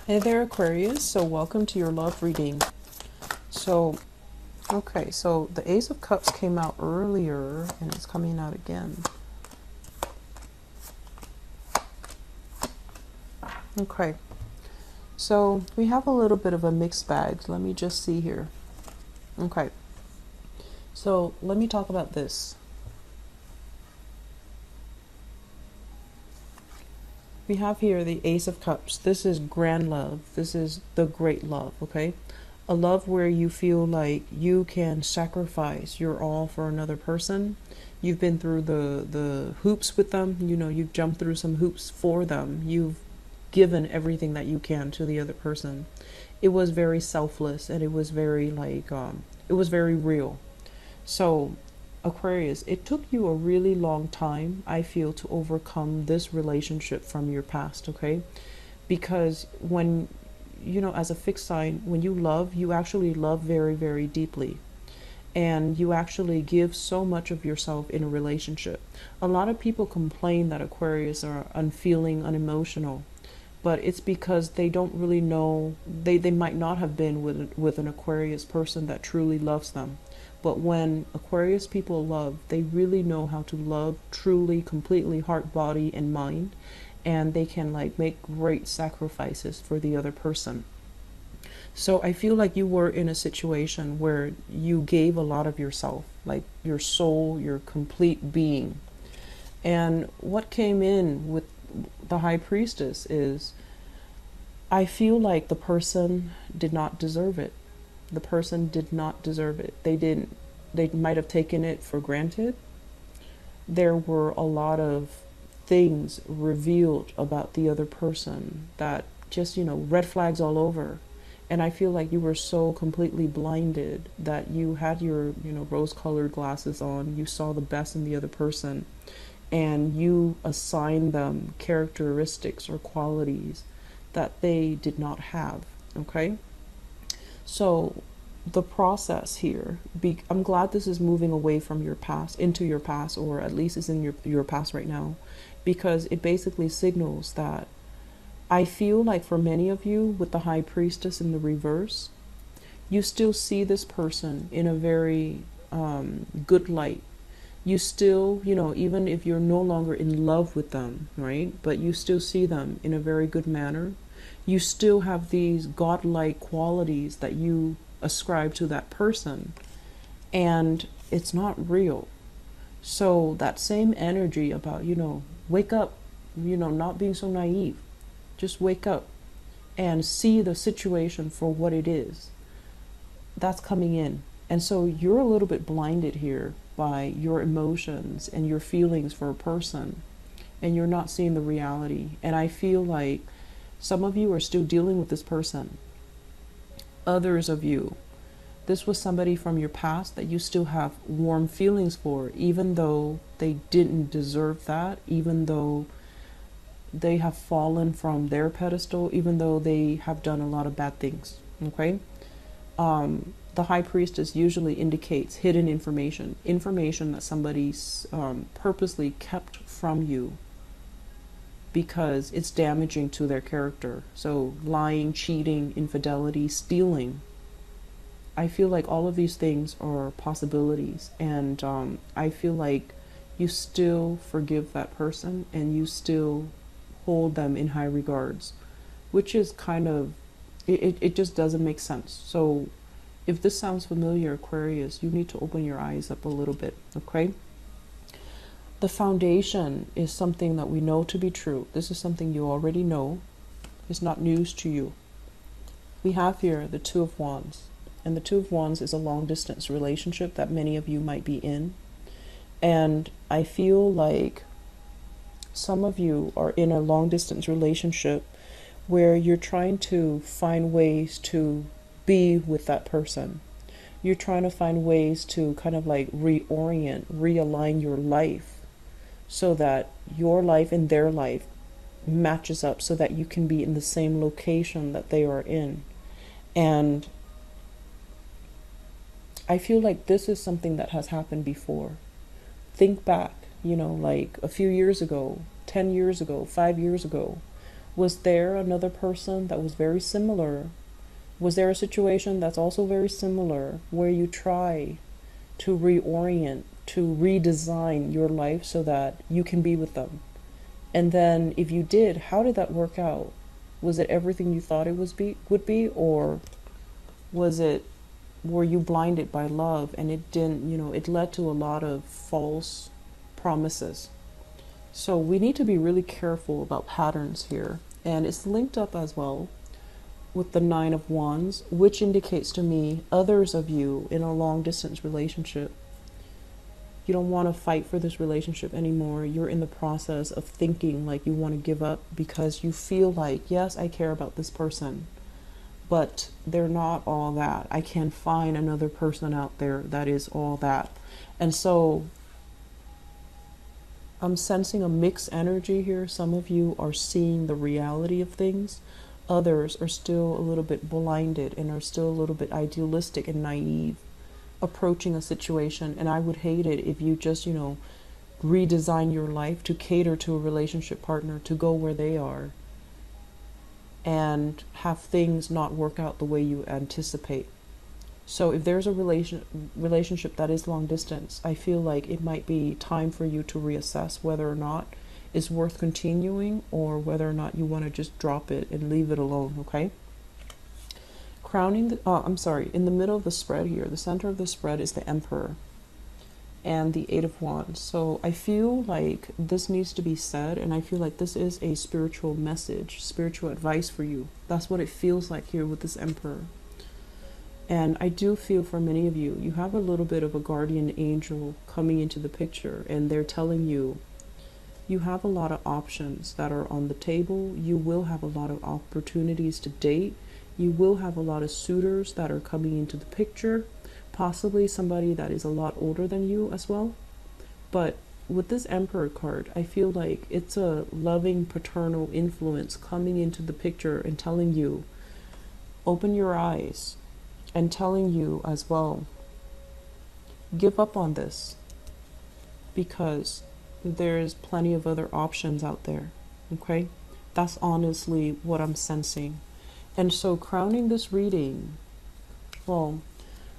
Hey there, Aquarius. So, welcome to your love reading. So, okay, so the Ace of Cups came out earlier and it's coming out again. Okay, so we have a little bit of a mixed bag. Let me just see here. Okay, so let me talk about this. We have here the Ace of Cups. This is grand love. This is the great love, okay? A love where you feel like you can sacrifice your all for another person. You've been through the hoops with them. You know, you've jumped through some hoops for them. You've given everything that you can to the other person. It was very selfless and it was very it was very real. So Aquarius, it took you a really long time, I feel, to overcome this relationship from your past, okay? Because when, you know, as a fixed sign, when you love, you actually love very, very deeply. And you actually give so much of yourself in a relationship. A lot of people complain that Aquarius are unfeeling, unemotional, but it's because they don't really know, they might not have been with an Aquarius person that truly loves them. But when Aquarius people love, they really know how to love truly, completely, heart, body, and mind. And they can like make great sacrifices for the other person. So I feel like you were in a situation where you gave a lot of yourself, like your soul, your complete being. And what came in with the High Priestess is I feel like the person did not deserve it. The person did not deserve it. They might have taken it for granted. There were a lot of things revealed about the other person that just, you know, red flags all over. And I feel like you were so completely blinded that you had your, you know, rose-colored glasses on. You saw the best in the other person and you assigned them characteristics or qualities that they did not have, okay? So the process here, I'm glad this is moving away from your past into your past, or at least is in your past right now, because it basically signals that I feel like for many of you with the High Priestess in the reverse, you still see this person in a very good light. You still, you know, even if you're no longer in love with them, right? But you still see them in a very good manner. You still have these godlike qualities that you ascribe to that person, and it's not real. So that same energy about, you know, wake up, you know, not being so naive, just wake up and see the situation for what it is, that's coming in. And so you're a little bit blinded here by your emotions and your feelings for a person, and you're not seeing the reality. And I feel like some of you are still dealing with this person. Others of you, this was somebody from your past that you still have warm feelings for, even though they didn't deserve that, even though they have fallen from their pedestal, even though they have done a lot of bad things, okay? The High Priestess usually indicates hidden information, information that somebody's purposely kept from you because it's damaging to their character. So lying, cheating, infidelity, stealing. I feel like all of these things are possibilities, and I feel like you still forgive that person and you still hold them in high regards, which is kind of, it just doesn't make sense. So if this sounds familiar, Aquarius, you need to open your eyes up a little bit, okay? The foundation is something that we know to be true. This is something you already know. It's not news to you. We have here the Two of Wands. And the Two of Wands is a long distance relationship that many of you might be in. And I feel like some of you are in a long distance relationship where you're trying to find ways to be with that person. You're trying to find ways to kind of like reorient, realign your life so that your life and their life matches up so that you can be in the same location that they are in. And I feel like this is something that has happened before. Think back, you know, like a few years ago, 10 years ago, 5 years ago, Was there another person that was very similar? Was there a situation that's also very similar where you try to reorient, to redesign your life so that you can be with them? And then if you did, how did that work out? Was it everything you thought it would be, or was it, were you blinded by love and it didn't, it led to a lot of false promises? So we need to be really careful about patterns here. And it's linked up as well with the Nine of Wands, which indicates to me others of you in a long distance relationship. You don't want to fight for this relationship anymore. You're in the process of thinking like you want to give up because you feel like, yes, I care about this person, but they're not all that. I can't find another person out there that is all that. And so I'm sensing a mixed energy here. Some of you are seeing the reality of things. Others are still a little bit blinded and are still a little bit idealistic and naive approaching a situation. And I would hate it if you just, redesign your life to cater to a relationship partner, to go where they are, and have things not work out the way you anticipate. So if there's a relationship that is long distance, I feel like it might be time for you to reassess whether or not it's worth continuing or whether or not you want to just drop it and leave it alone, okay? In the middle of the spread here, the center of the spread is the Emperor and the Eight of Wands. So I feel like this needs to be said, and I feel like this is a spiritual message, spiritual advice for you. That's what it feels like here with this Emperor. And I do feel for many of you, you have a little bit of a guardian angel coming into the picture, and they're telling you, you have a lot of options that are on the table. You will have a lot of opportunities to date. You will have a lot of suitors that are coming into the picture, possibly somebody that is a lot older than you as well. But with this Emperor card, I feel like it's a loving paternal influence coming into the picture and telling you, open your eyes, and telling you as well, give up on this because there's plenty of other options out there, okay? That's honestly what I'm sensing. And so crowning this reading, well,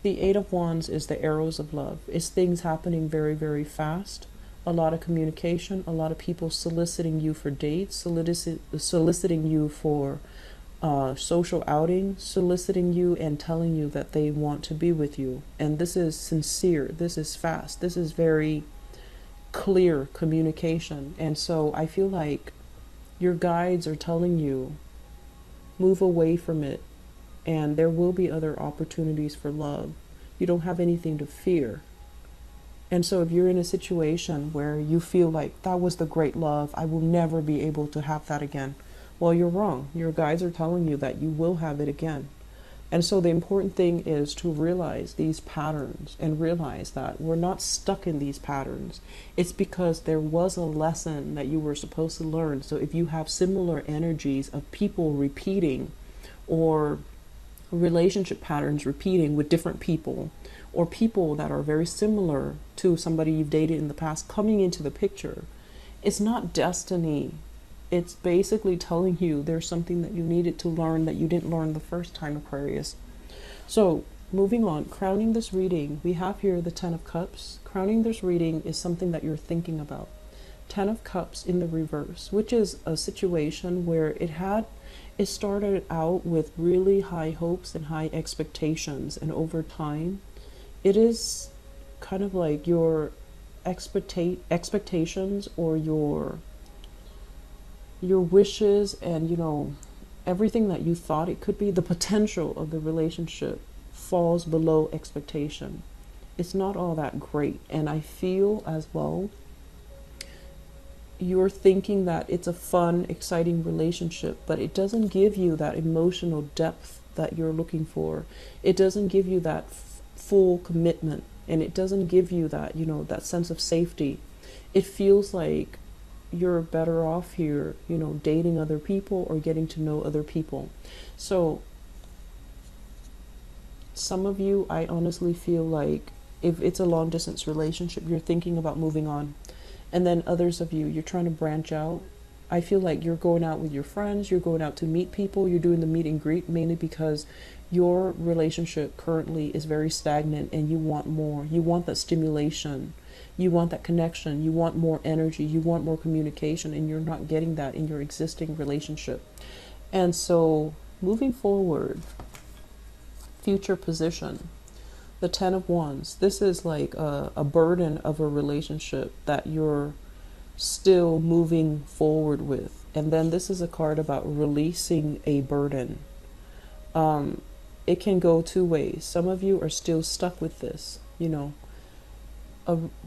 the Eight of Wands is the arrows of love. It's things happening very, very fast. A lot of communication, a lot of people soliciting you for dates, soliciting you for social outing, soliciting you and telling you that they want to be with you. And this is sincere. This is fast. This is very clear communication. And so I feel like your guides are telling you, move away from it, and there will be other opportunities for love. You don't have anything to fear. And so if you're in a situation where you feel like that was the great love, I will never be able to have that again, well, you're wrong. Your guides are telling you that you will have it again. And so the important thing is to realize these patterns and realize that we're not stuck in these patterns. It's because there was a lesson that you were supposed to learn. So if you have similar energies of people repeating, or relationship patterns repeating with different people, or people that are very similar to somebody you've dated in the past coming into the picture, it's not destiny. It's basically telling you there's something that you needed to learn that you didn't learn the first time, Aquarius. So moving on, crowning this reading, we have here the Ten of Cups. Crowning this reading is something that you're thinking about. Ten of Cups in the reverse, which is a situation where it started out with really high hopes and high expectations, and over time it is kind of like your expectations or your wishes and everything that you thought it could be, the potential of the relationship falls below expectation. It's not all that great. And I feel as well you're thinking that it's a fun, exciting relationship, but it doesn't give you that emotional depth that you're looking for. It doesn't give you that full commitment, and it doesn't give you that that sense of safety. It feels like you're better off here, dating other people or getting to know other people. So some of you, I honestly feel like if it's a long distance relationship, you're thinking about moving on. And then others of you, you're trying to branch out. I feel like you're going out with your friends, you're going out to meet people, you're doing the meet and greet, mainly because your relationship currently is very stagnant and you want more. You want that stimulation, you want that connection, you want more energy, you want more communication, and you're not getting that in your existing relationship. And so moving forward, future position, the 10 of Wands. This is like a burden of a relationship that you're still moving forward with. And then this is a card about releasing a burden. It can go two ways. Some of you are still stuck with this, you know,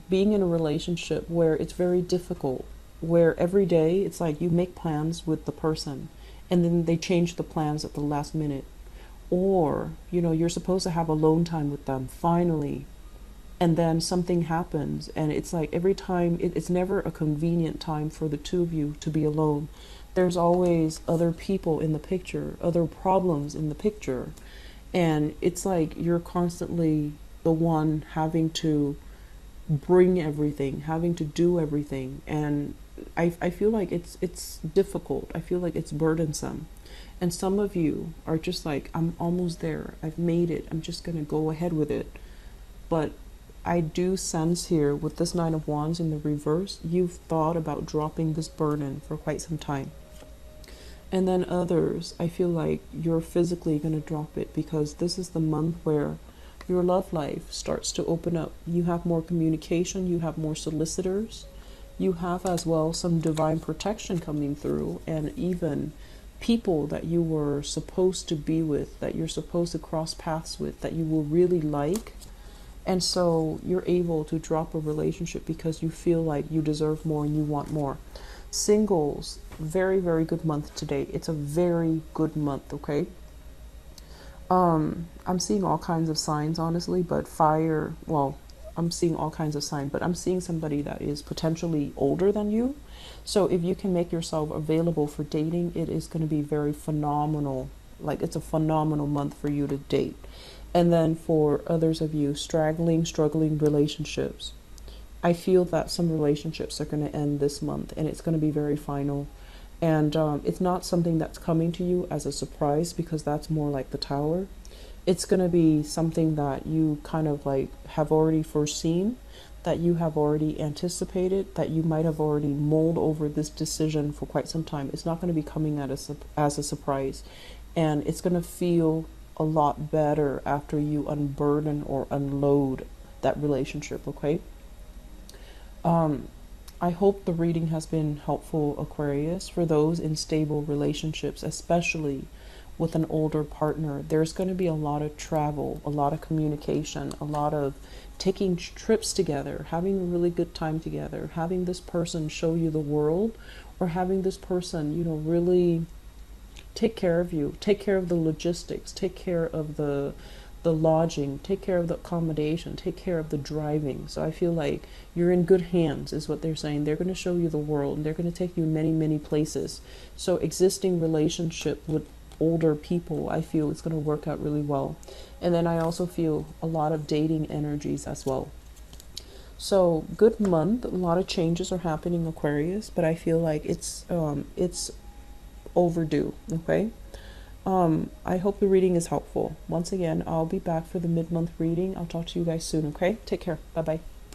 being in a relationship where it's very difficult, where every day it's like you make plans with the person and then they change the plans at the last minute. Or, you know, you're supposed to have alone time with them finally, and then something happens, and it's like every time it's never a convenient time for the two of you to be alone. There's always other people in the picture, other problems in the picture, and it's like you're constantly the one having to bring everything, having to do everything, and I feel like it's difficult. I feel like it's burdensome. And some of you are just like, I'm almost there. I've made it. I'm just going to go ahead with it. But I do sense here with this Nine of Wands in the reverse, you've thought about dropping this burden for quite some time. And then others, I feel like you're physically going to drop it because this is the month where your love life starts to open up. You have more communication. You have more solicitors. You have as well some divine protection coming through, and even people that you were supposed to be with, that you're supposed to cross paths with, that you will really like. And so you're able to drop a relationship because you feel like you deserve more and you want more. Singles, very, very good month today. It's a very good month, okay? I'm seeing all kinds of signs, honestly, but fire, well, I'm seeing all kinds of signs, but I'm seeing somebody that is potentially older than you. So if you can make yourself available for dating, it is going to be very phenomenal. Like, it's a phenomenal month for you to date. And then for others of you struggling relationships, I feel that some relationships are going to end this month, and it's going to be very final. And it's not something that's coming to you as a surprise, because that's more like the Tower. It's going to be something that you kind of like have already foreseen, that you have already anticipated, that you might have already mulled over this decision for quite some time. It's not going to be coming at us as a surprise, and it's going to feel a lot better after you unburden or unload that relationship, okay? I hope the reading has been helpful, Aquarius, for those in stable relationships, especially with an older partner. There's going to be a lot of travel, a lot of communication, a lot of taking trips together, having a really good time together, having this person show you the world, or having this person, you know, really take care of you, take care of the logistics, take care of the lodging, take care of the accommodation, take care of the driving. So I feel like you're in good hands is what they're saying. They're going to show you the world, and they're going to take you many, many places. So existing relationship with older people, I feel it's going to work out really well. And then I also feel a lot of dating energies as well. So good month. A lot of changes are happening, Aquarius, but I feel like it's overdue, okay? I hope the reading is helpful. Once again, I'll be back for the mid-month reading. I'll talk to you guys soon, okay? Take care. Bye-bye.